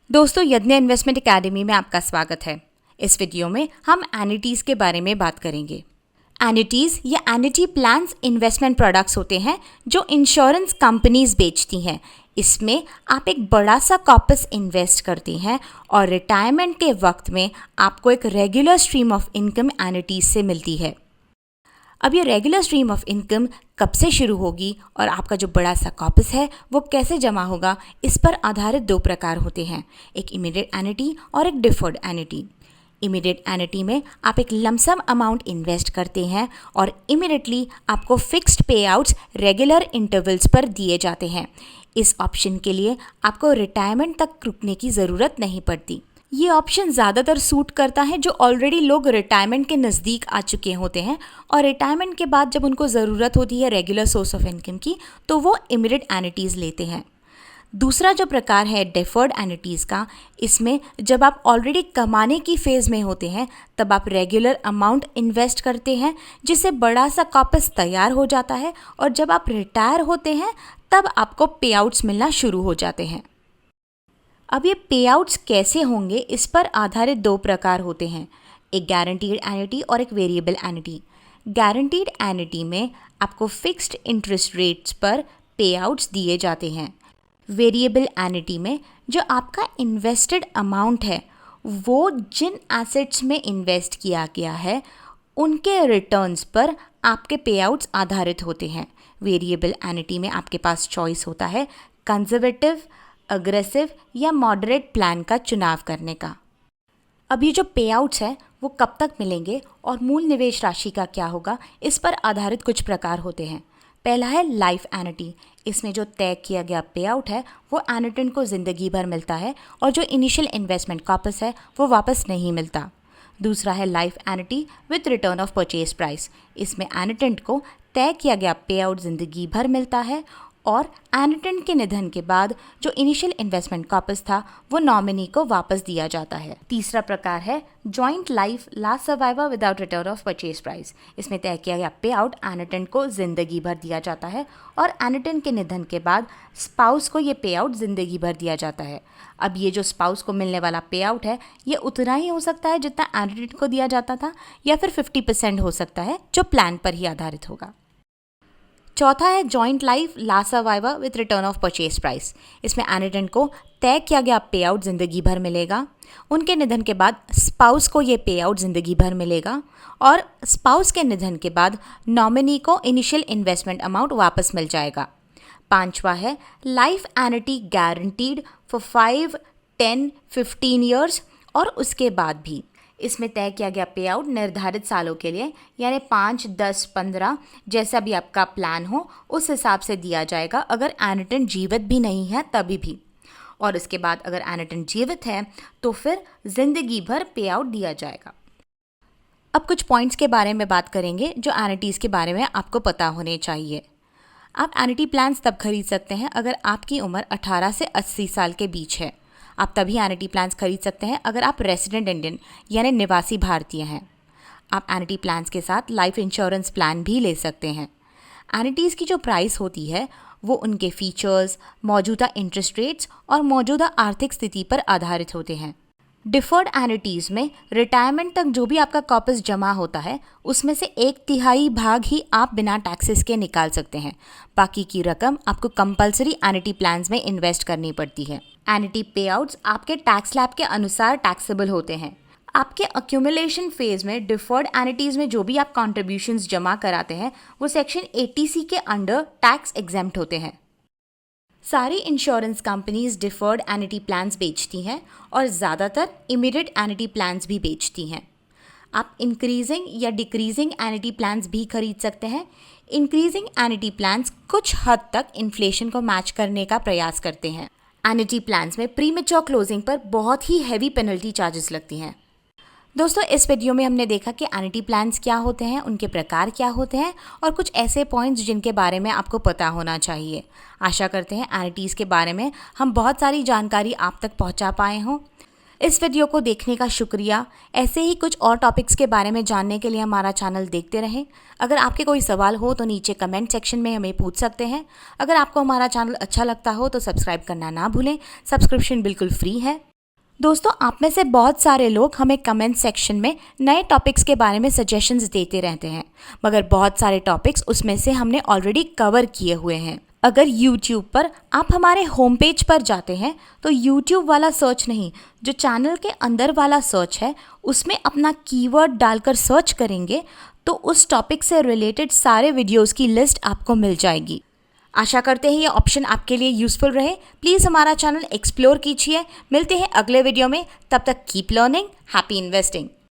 दोस्तों, यज्ञ investment academy में आपका स्वागत है। इस वीडियो में हम एन्युटीज़ के बारे में बात करेंगे। एन्युटीज़ या एन्युटी प्लान्स इन्वेस्टमेंट प्रोडक्ट्स होते हैं जो इंश्योरेंस कंपनीज बेचती हैं। इसमें आप एक बड़ा सा कॉर्पस इन्वेस्ट करते हैं और रिटायरमेंट के वक्त में आपको एक regular stream of income annuities से मिलती है। अब ये रेगुलर स्ट्रीम ऑफ इनकम कब से शुरू होगी और आपका जो बड़ा सा कॉर्पस है वो कैसे जमा होगा, इस पर आधारित दो प्रकार होते हैं, एक इमीडिएट एन्युटी और एक डिफर्ड एन्युटी। इमीडिएट एन्युटी में आप एक लमसम अमाउंट इन्वेस्ट करते हैं और इमीडिएटली आपको फिक्स्ड पे आउट्स रेगुलर इंटरवल्स पर दिए जाते हैं। इस ऑप्शन के लिए आपको रिटायरमेंट तक रुकने की ज़रूरत नहीं पड़ती। ये ऑप्शन ज़्यादातर सूट करता है जो ऑलरेडी लोग रिटायरमेंट के नज़दीक आ चुके होते हैं और रिटायरमेंट के बाद जब उनको ज़रूरत होती है रेगुलर सोर्स ऑफ इनकम की, तो वो इमीडिएट एन्युटीज़ लेते हैं। दूसरा जो प्रकार है डिफर्ड एन्युटीज़ का, इसमें जब आप ऑलरेडी कमाने की फ़ेज़ में होते हैं तब आप रेगुलर अमाउंट इन्वेस्ट करते हैं जिससे बड़ा सा कॉर्पस तैयार हो जाता है और जब आप रिटायर होते हैं तब आपको पे आउट्स मिलना शुरू हो जाते हैं। अब ये पे आउट्स कैसे होंगे, इस पर आधारित दो प्रकार होते हैं, एक गारंटीड एन्युटी और एक वेरिएबल एन्युटी। गारंटीड एन्युटी में आपको फिक्स्ड इंटरेस्ट रेट्स पर पे आउट्स दिए जाते हैं। वेरिएबल एन्युटी में जो आपका इन्वेस्टेड अमाउंट है वो जिन एसेट्स में इन्वेस्ट किया गया है उनके रिटर्न्स पर आपके पे आउट्स आधारित होते हैं। वेरिएबल एन्युटी में आपके पास चॉइस होता है कंजर्वेटिव, अग्रेसिव या मॉडरेट प्लान का चुनाव करने का। अब ये जो पे आउट्स है वो कब तक मिलेंगे और मूल निवेश राशि का क्या होगा, इस पर आधारित कुछ प्रकार होते हैं। पहला है लाइफ एन्युटी। इसमें जो तय किया गया पे आउट है वो एन्युटेंट को ज़िंदगी भर मिलता है और जो इनिशियल इन्वेस्टमेंट कॉर्पस है वो वापस नहीं मिलता। दूसरा है life annuity with return of purchase price. इसमें एन्युटेंट को तय किया गया पे आउट ज़िंदगी भर मिलता है और एन्युटेंट के निधन के बाद जो इनिशियल इन्वेस्टमेंट कॉर्पस था वो नॉमिनी को वापस दिया जाता है। तीसरा प्रकार है joint life last survivor without return of purchase price. इसमें तय किया गया पे आउट एन्युटेंट को ज़िंदगी भर दिया जाता है और एन्युटेंट के निधन के बाद स्पाउस को ये पे आउट ज़िंदगी भर दिया जाता है। अब ये जो स्पाउस को मिलने वाला पे आउट है ये उतना ही हो सकता है जितना एन्युटेंट को दिया जाता था या फिर 50% हो सकता है जो प्लान पर ही आधारित होगा। चौथा है joint life last survivor with return of purchase price. इसमें एन्युटेंट को तय किया गया पे आउट ज़िंदगी भर मिलेगा, उनके निधन के बाद स्पाउस को ये पे आउट ज़िंदगी भर मिलेगा और स्पाउस के निधन के बाद नॉमिनी को इनिशियल इन्वेस्टमेंट अमाउंट वापस मिल जाएगा। पांचवा है life annuity guaranteed for 5, 10, 15 years और उसके बाद भी। इसमें तय किया गया पे आउट निर्धारित सालों के लिए यानी 5, 10, 15 जैसा भी आपका प्लान हो उस हिसाब से दिया जाएगा, अगर एन्युटेंट जीवित भी नहीं है तभी भी। और उसके बाद अगर एन्युटेंट जीवित है तो फिर ज़िंदगी भर पे आउट दिया जाएगा। अब कुछ पॉइंट्स के बारे में बात करेंगे जो एन्युटीज़ के बारे में आपको पता होने चाहिए। आप एन्युटी प्लान्स तब खरीद सकते हैं अगर आपकी उम्र 18 से 80 साल के बीच है। आप तभी एन्युटी प्लान्स खरीद सकते हैं अगर आप रेसिडेंट इंडियन यानी निवासी भारतीय हैं। आप एन्युटी प्लान्स के साथ लाइफ इंश्योरेंस प्लान भी ले सकते हैं। एन्युटीज़ की जो प्राइस होती है वो उनके फीचर्स, मौजूदा इंटरेस्ट रेट्स और मौजूदा आर्थिक स्थिति पर आधारित होते हैं। डिफर्ड एन्युटीज़ में रिटायरमेंट तक जो भी आपका कॉर्पस जमा होता है उसमें से 1/3 भाग ही आप बिना टैक्सेस के निकाल सकते हैं। बाकी की रकम आपको कंपलसरी एन्युटी प्लान्स में इन्वेस्ट करनी पड़ती है। एन्युटी पे आउट्स आपके टैक्स स्लैब के अनुसार टैक्सेबल होते हैं। आपके अक्यूमुलेशन फेज में डिफर्ड एन्युटीज़ में जो भी आप कॉन्ट्रीब्यूशंस जमा कराते हैं वो सेक्शन 80C के अंडर टैक्स एग्जेम्प्ट होते हैं। सारी insurance companies deferred annuity plans बेचती हैं और ज़्यादातर इमीडिएट एन्युटी प्लान्स भी बेचती हैं। आप इंक्रीजिंग या डिक्रीजिंग एन्युटी प्लान्स भी खरीद सकते हैं। इंक्रीजिंग एन्युटी प्लान्स कुछ हद तक इन्फ्लेशन को मैच करने का प्रयास करते हैं। एन्युटी प्लान्स में प्रीमेच्योर क्लोजिंग पर बहुत ही हैवी पेनल्टी चार्जेस लगती हैं। दोस्तों, इस वीडियो में हमने देखा कि एन्युटी प्लान्स क्या होते हैं, उनके प्रकार क्या होते हैं और कुछ ऐसे पॉइंट्स जिनके बारे में आपको पता होना चाहिए। आशा करते हैं एन्युटीज़ के बारे में हम बहुत सारी जानकारी आप तक पहुंचा पाए हों। इस वीडियो को देखने का शुक्रिया। ऐसे ही कुछ और टॉपिक्स के बारे में जानने के लिए हमारा चैनल देखते रहें। अगर आपके कोई सवाल हो तो नीचे कमेंट सेक्शन में हमें पूछ सकते हैं। अगर आपको हमारा चैनल अच्छा लगता हो तो सब्सक्राइब करना ना भूलें। सब्सक्रिप्शन बिल्कुल फ्री है। दोस्तों, आप में से बहुत सारे लोग हमें कमेंट सेक्शन में नए टॉपिक्स के बारे में सजेशंस देते रहते हैं, मगर बहुत सारे टॉपिक्स उसमें से हमने ऑलरेडी कवर किए हुए हैं। अगर YouTube पर आप हमारे होम पेज पर जाते हैं तो YouTube वाला सर्च नहीं, जो चैनल के अंदर वाला सर्च है उसमें अपना कीवर्ड डालकर सर्च करेंगे तो उस टॉपिक से रिलेटेड सारे वीडियोस की लिस्ट आपको मिल जाएगी। आशा करते हैं ये ऑप्शन आपके लिए यूज़फुल रहे। प्लीज़ हमारा चैनल एक्सप्लोर कीजिए। मिलते हैं अगले वीडियो में, तब तक कीप लर्निंग, हैप्पी इन्वेस्टिंग।